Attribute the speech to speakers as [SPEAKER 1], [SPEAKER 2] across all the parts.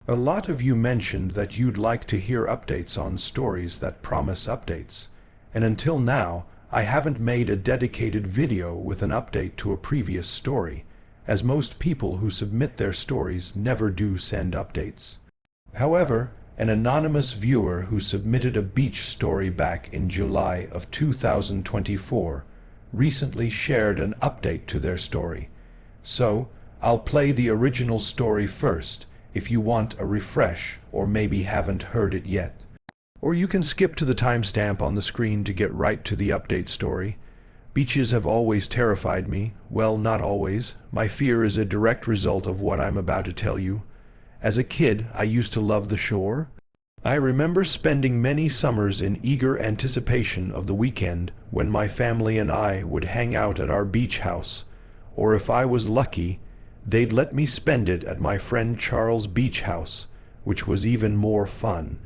[SPEAKER 1] A lot of you mentioned that you'd like to hear updates on stories that promise updates, and until now I haven't made a dedicated video with an update to a previous story, as most people who submit their stories never do send updates. However, an anonymous viewer who submitted a beach story back in July of 2024 recently shared an update to their story. So, I'll play the original story first if you want a refresh or maybe haven't heard it yet. Or you can skip to the timestamp on the screen to get right to the update story. Beaches have always terrified me. Well, not always. My fear is a direct result of what I'm about to tell you. As a kid, I used to love the shore. I remember spending many summers in eager anticipation of the weekend when my family and I would hang out at our beach house, or if I was lucky, they'd let me spend it at my friend Charles' beach house, which was even more fun.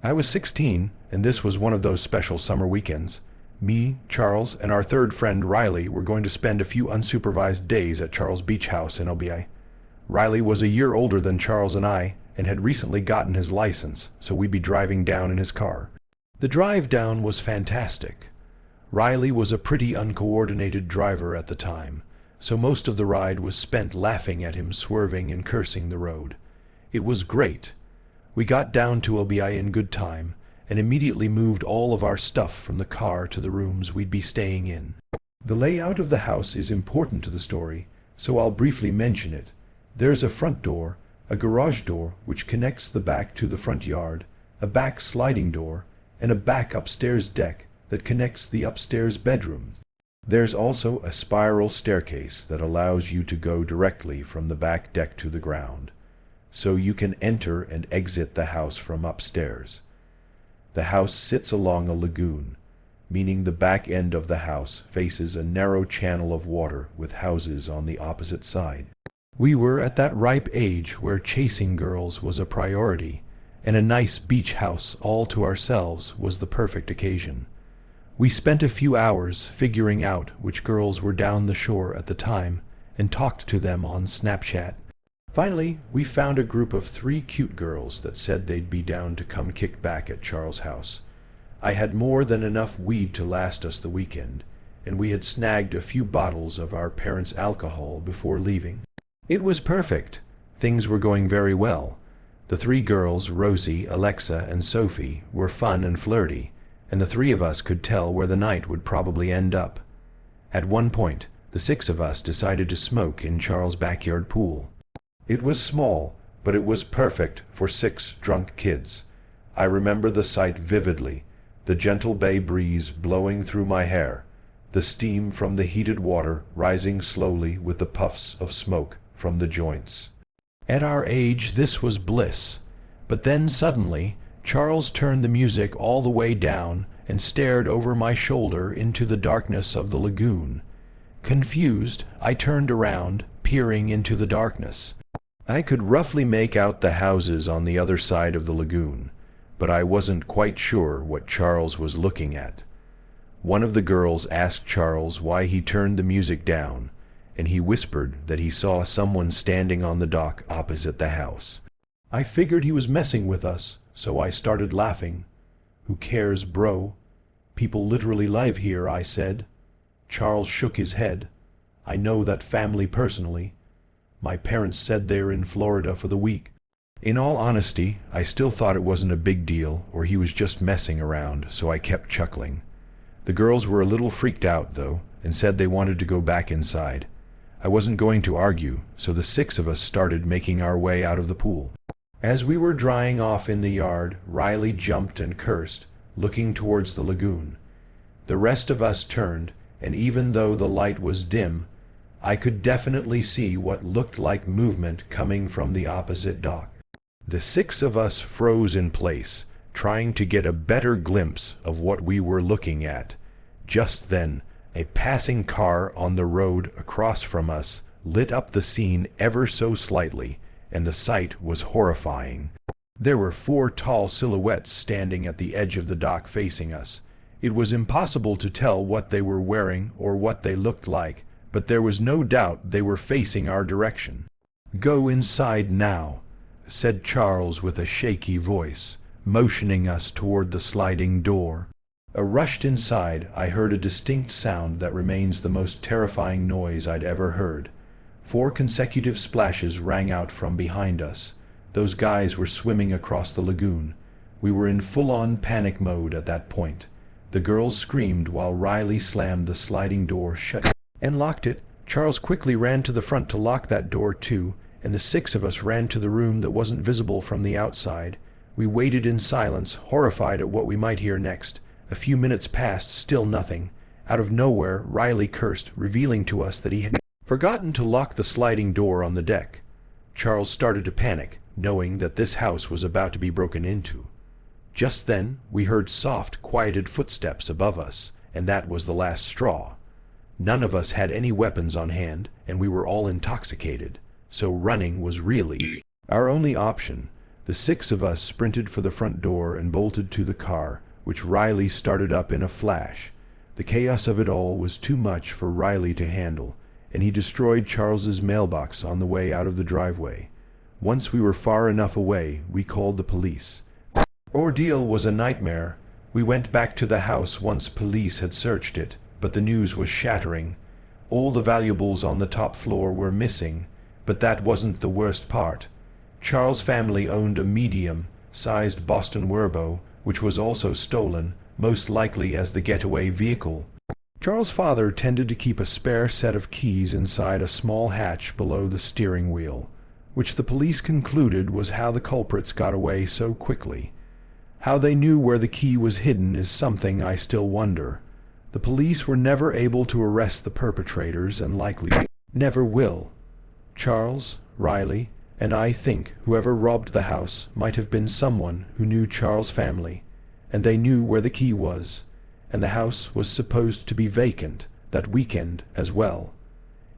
[SPEAKER 1] I was 16, and this was one of those special summer weekends. Me, Charles, and our third friend Riley were going to spend a few unsupervised days at Charles' beach house in LBI. Riley was a year older than Charles and I, and had recently gotten his license, so we'd be driving down in his car. The drive down was fantastic. Riley was a pretty uncoordinated driver at the time, so most of the ride was spent laughing at him swerving and cursing the road. It was great. We got down to LBI in good time, and immediately moved all of our stuff from the car to the rooms we'd be staying in. The layout of the house is important to the story, so I'll briefly mention it. There's a front door, a garage door which connects the back to the front yard, a back sliding door, and a back upstairs deck that connects the upstairs bedrooms. There's also a spiral staircase that allows you to go directly from the back deck to the ground, so you can enter and exit the house from upstairs. The house sits along a lagoon, meaning the back end of the house faces a narrow channel of water with houses on the opposite side. We were at that ripe age where chasing girls was a priority, and a nice beach house all to ourselves was the perfect occasion. We spent a few hours figuring out which girls were down the shore at the time and talked to them on Snapchat. Finally, we found a group of 3 cute girls that said they'd be down to come kick back at Charles' house. I had more than enough weed to last us the weekend, and we had snagged a few bottles of our parents' alcohol before leaving. It was perfect. Things were going very well. The 3 girls, Rosie, Alexa, and Sophie, were fun and flirty, and the 3 of us could tell where the night would probably end up. At one point, the 6 of us decided to smoke in Charles' backyard pool. It was small, but it was perfect for 6 drunk kids. I remember the sight vividly, the gentle bay breeze blowing through my hair, the steam from the heated water rising slowly with the puffs of smoke from the joints. At our age, this was bliss, but then suddenly, Charles turned the music all the way down and stared over my shoulder into the darkness of the lagoon. Confused, I turned around, peering into the darkness. I could roughly make out the houses on the other side of the lagoon, but I wasn't quite sure what Charles was looking at. One of the girls asked Charles why he turned the music down, and he whispered that he saw someone standing on the dock opposite the house. I figured he was messing with us, so I started laughing. "Who cares, bro? People literally live here," I said. Charles shook his head. "I know that family personally. My parents said they're in Florida for the week." In all honesty, I still thought it wasn't a big deal, or he was just messing around, so I kept chuckling. The girls were a little freaked out, though, and said they wanted to go back inside. I wasn't going to argue, so the 6 of us started making our way out of the pool. As we were drying off in the yard, Riley jumped and cursed, looking towards the lagoon. The rest of us turned, and even though the light was dim, I could definitely see what looked like movement coming from the opposite dock. The 6 of us froze in place, trying to get a better glimpse of what we were looking at. Just then, a passing car on the road across from us lit up the scene ever so slightly, and the sight was horrifying. There were 4 tall silhouettes standing at the edge of the dock facing us. It was impossible to tell what they were wearing or what they looked like, but there was no doubt they were facing our direction. "Go inside now," said Charles with a shaky voice, motioning us toward the sliding door. I rushed inside. I heard a distinct sound that remains the most terrifying noise I'd ever heard. 4 consecutive splashes rang out from behind us. Those guys were swimming across the lagoon. We were in full-on panic mode at that point. The girls screamed while Riley slammed the sliding door shut and locked it. Charles quickly ran to the front to lock that door too, and the 6 of us ran to the room that wasn't visible from the outside. We waited in silence, horrified at what we might hear next. A few minutes passed, still nothing. Out of nowhere, Riley cursed, revealing to us that he had forgotten to lock the sliding door on the deck. Charles started to panic, knowing that this house was about to be broken into. Just then, we heard soft, quieted footsteps above us, and that was the last straw. None of us had any weapons on hand, and we were all intoxicated, so running was really our only option. The 6 of us sprinted for the front door and bolted to the car, which Riley started up in a flash. The chaos of it all was too much for Riley to handle, and he destroyed Charles's mailbox on the way out of the driveway. Once we were far enough away, we called the police. The ordeal was a nightmare. We went back to the house once police had searched it, but the news was shattering. All the valuables on the top floor were missing, but that wasn't the worst part. Charles' family owned a medium-sized Boston Werbo, which was also stolen, most likely as the getaway vehicle. Charles' father tended to keep a spare set of keys inside a small hatch below the steering wheel, which the police concluded was how the culprits got away so quickly. How they knew where the key was hidden is something I still wonder. The police were never able to arrest the perpetrators and likely never will. Charles, Riley, and I think whoever robbed the house might have been someone who knew Charles' family, and they knew where the key was, and the house was supposed to be vacant that weekend as well.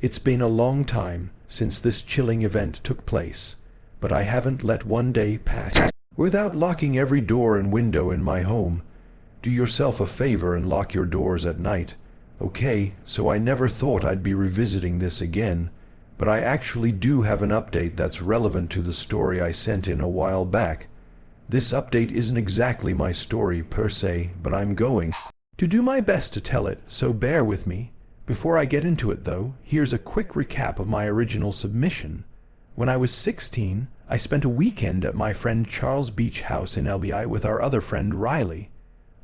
[SPEAKER 1] It's been a long time since this chilling event took place, but I haven't let one day pass without locking every door and window in my home. Do yourself a favor and lock your doors at night. Okay, so I never thought I'd be revisiting this again, but I actually do have an update that's relevant to the story I sent in a while back. This update isn't exactly my story per se, but I'm going to do my best to tell it, so bear with me. Before I get into it though, here's a quick recap of my original submission. When I was 16, I spent a weekend at my friend Charles' beach house in LBI with our other friend Riley.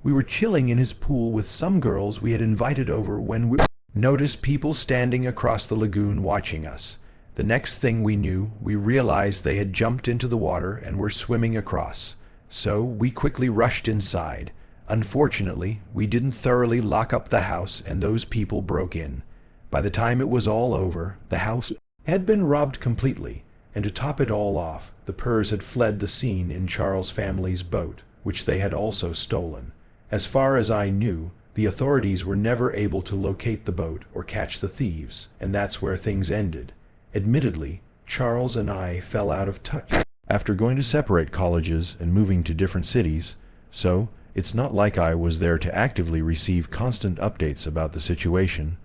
[SPEAKER 1] We were chilling in his pool with some girls we had invited over when we noticed people standing across the lagoon watching us. The next thing we knew, we realized they had jumped into the water and were swimming across. So we quickly rushed inside. Unfortunately, we didn't thoroughly lock up the house and those people broke in. By the time it was all over, the house had been robbed completely, and to top it all off, the Purrs had fled the scene in Charles' family's boat, which they had also stolen. As far as I knew, the authorities were never able to locate the boat or catch the thieves, and that's where things ended. Admittedly, Charles and I fell out of touch after going to separate colleges and moving to different cities, so it's not like I was there to actively receive constant updates about the situation.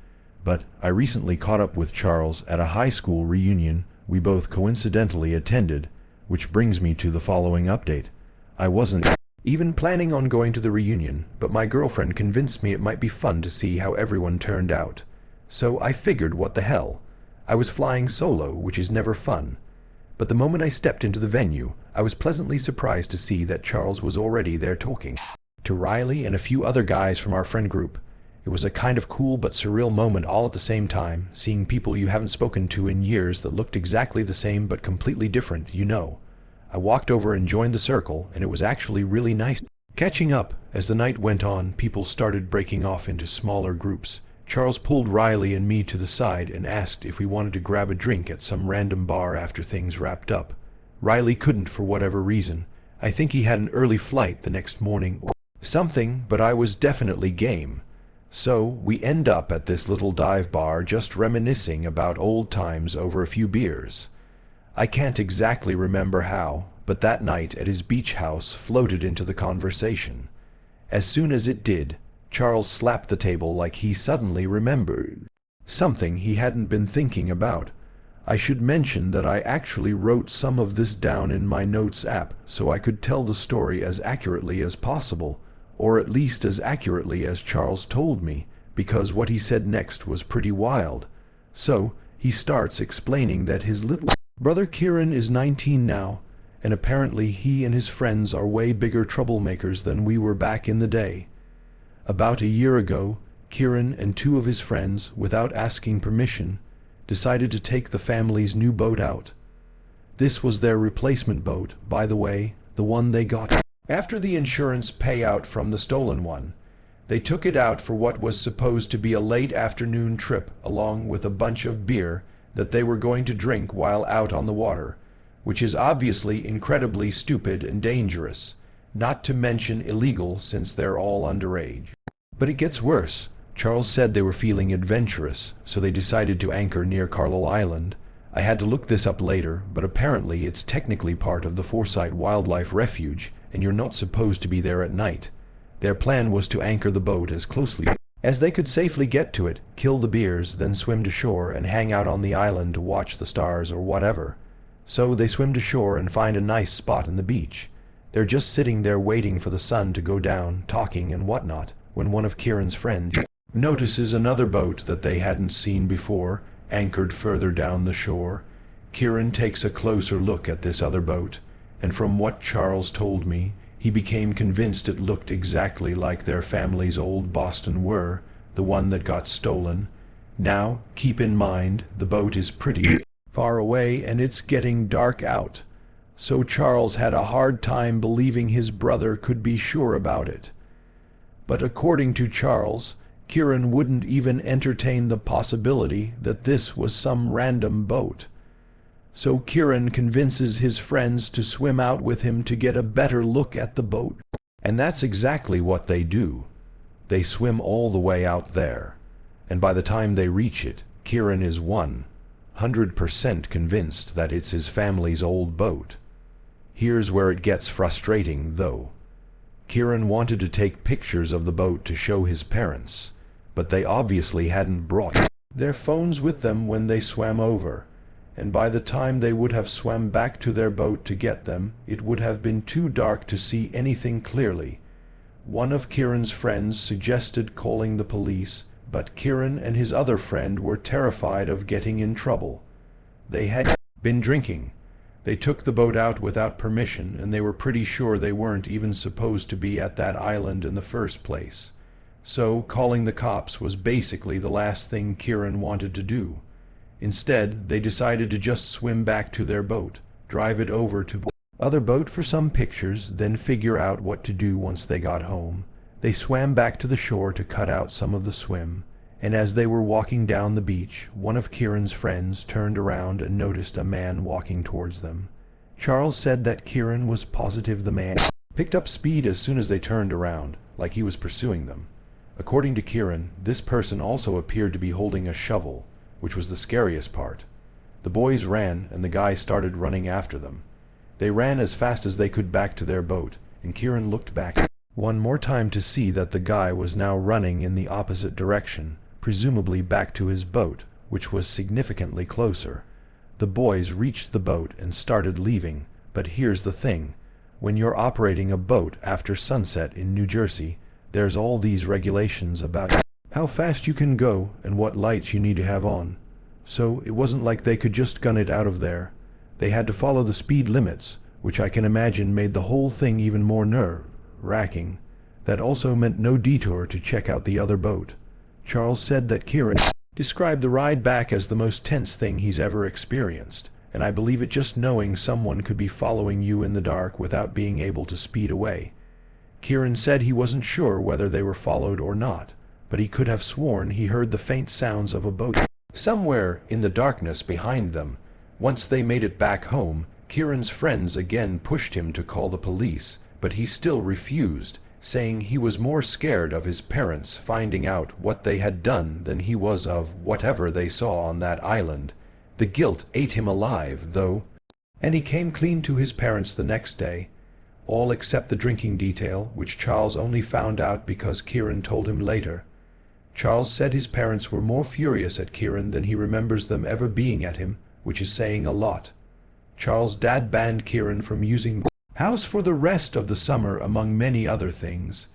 [SPEAKER 1] But I recently caught up with Charles at a high school reunion we both coincidentally attended, which brings me to the following update. I wasn't even planning on going to the reunion, but my girlfriend convinced me it might be fun to see how everyone turned out. So I figured, what the hell? I was flying solo, which is never fun. But the moment I stepped into the venue, I was pleasantly surprised to see that Charles was already there talking to Riley and a few other guys from our friend group. It was a kind of cool but surreal moment all at the same time, seeing people you haven't spoken to in years that looked exactly the same but completely different, you know. I walked over and joined the circle, and it was actually really nice catching up. As the night went on, people started breaking off into smaller groups. Charles pulled Riley and me to the side and asked if we wanted to grab a drink at some random bar after things wrapped up. Riley couldn't for whatever reason. I think he had an early flight the next morning or something, but I was definitely game. So we end up at this little dive bar just reminiscing about old times over a few beers. I can't exactly remember how, but that night at his beach house floated into the conversation. As soon as it did, Charles slapped the table like he suddenly remembered something he hadn't been thinking about. I should mention that I actually wrote some of this down in my notes app so I could tell the story as accurately as possible, or at least as accurately as Charles told me, because what he said next was pretty wild. So, he starts explaining that his little brother Kieran is 19 now, and apparently he and his friends are way bigger troublemakers than we were back in the day. About a year ago, Kieran and two of his friends, without asking permission, decided to take the family's new boat out. This was their replacement boat, by the way, the one they got after the insurance payout from the stolen one. They took it out for what was supposed to be a late afternoon trip, along with a bunch of beer that they were going to drink while out on the water, which is obviously incredibly stupid and dangerous, not to mention illegal since they're all underage. But it gets worse. Charles said they were feeling adventurous, so they decided to anchor near Carlisle Island. I had to look this up later, but apparently it's technically part of the Forsyth Wildlife Refuge, and you're not supposed to be there at night. Their plan was to anchor the boat as closely as they could safely get to it, kill the bears, then swim to shore and hang out on the island to watch the stars or whatever. So they swim to shore and find a nice spot on the beach. They're just sitting there waiting for the sun to go down, talking and whatnot, when one of Kieran's friends notices another boat that they hadn't seen before, anchored further down the shore. Kieran takes a closer look at this other boat, and from what Charles told me, he became convinced it looked exactly like their family's old Boston were, the one that got stolen. Now, keep in mind, the boat is pretty far away and it's getting dark out, so Charles had a hard time believing his brother could be sure about it. But according to Charles, Kieran wouldn't even entertain the possibility that this was some random boat. So Kieran convinces his friends to swim out with him to get a better look at the boat. And that's exactly what they do. They swim all the way out there. And by the time they reach it, Kieran is 100% convinced that it's his family's old boat. Here's where it gets frustrating, though. Kieran wanted to take pictures of the boat to show his parents, but they obviously hadn't brought their phones with them when they swam over, and by the time they would have swam back to their boat to get them, it would have been too dark to see anything clearly. One of Kieran's friends suggested calling the police, but Kieran and his other friend were terrified of getting in trouble. They had been drinking. They took the boat out without permission, and they were pretty sure they weren't even supposed to be at that island in the first place. So calling the cops was basically the last thing Kieran wanted to do. Instead, they decided to just swim back to their boat, drive it over to the other boat for some pictures, then figure out what to do once they got home. They swam back to the shore to cut out some of the swim, and as they were walking down the beach, one of Kieran's friends turned around and noticed a man walking towards them. Charles said that Kieran was positive the man picked up speed as soon as they turned around, like he was pursuing them. According to Kieran, this person also appeared to be holding a shovel, which was the scariest part. The boys ran, and the guy started running after them. They ran as fast as they could back to their boat, and Kieran looked back one more time to see that the guy was now running in the opposite direction, presumably back to his boat, which was significantly closer. The boys reached the boat and started leaving, but here's the thing. When you're operating a boat after sunset in New Jersey, there's all these regulations about how fast you can go and what lights you need to have on. So it wasn't like they could just gun it out of there. They had to follow the speed limits, which I can imagine made the whole thing even more nerve-wracking. That also meant no detour to check out the other boat. Charles said that Kieran described the ride back as the most tense thing he's ever experienced, and I believe it, just knowing someone could be following you in the dark without being able to speed away. Kieran said he wasn't sure whether they were followed or not, but he could have sworn he heard the faint sounds of a boat somewhere in the darkness behind them. Once they made it back home, Kieran's friends again pushed him to call the police, but he still refused, saying he was more scared of his parents finding out what they had done than he was of whatever they saw on that island. The guilt ate him alive, though, and he came clean to his parents the next day. All except the drinking detail, which Charles only found out because Kieran told him later. Charles said his parents were more furious at Kieran than he remembers them ever being at him, which is saying a lot. Charles' dad banned Kieran from using house for the rest of the summer, among many other things.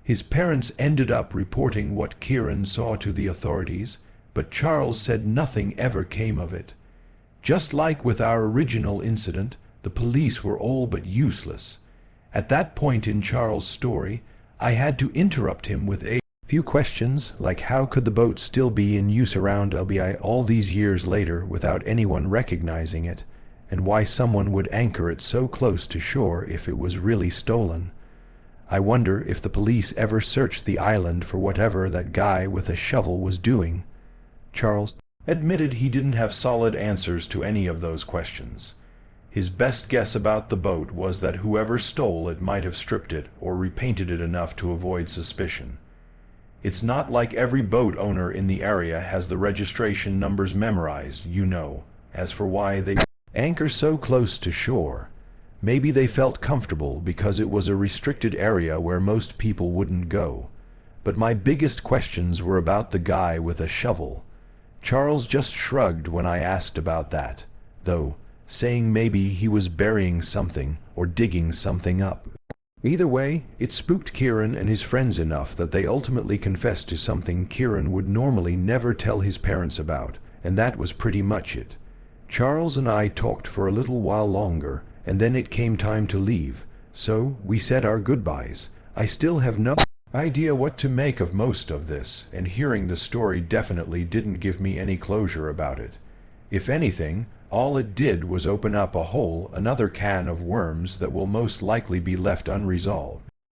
[SPEAKER 1] His parents ended up reporting what Kieran saw to the authorities, but Charles said nothing ever came of it. Just like with our original incident, the police were all but useless. At that point in Charles' story, I had to interrupt him with a few questions, like how could the boat still be in use around LBI all these years later without anyone recognizing it, and why someone would anchor it so close to shore if it was really stolen. I wonder if the police ever searched the island for whatever that guy with a shovel was doing. Charles admitted he didn't have solid answers to any of those questions. His best guess about the boat was that whoever stole it might have stripped it or repainted it enough to avoid suspicion. It's not like every boat owner in the area has the registration numbers memorized, you know. As for why they anchor so close to shore, maybe they felt comfortable because it was a restricted area where most people wouldn't go. But my biggest questions were about the guy with a shovel. Charles just shrugged when I asked about that, though, saying maybe he was burying something or digging something up. Either way, it spooked Kieran and his friends enough that they ultimately confessed to something Kieran would normally never tell his parents about, and that was pretty much it. Charles and I talked for a little while longer, and then it came time to leave, so we said our goodbyes. I still have no idea what to make of most of this, and hearing the story definitely didn't give me any closure about it. If anything, all it did was open up another can of worms that will most likely be left unresolved.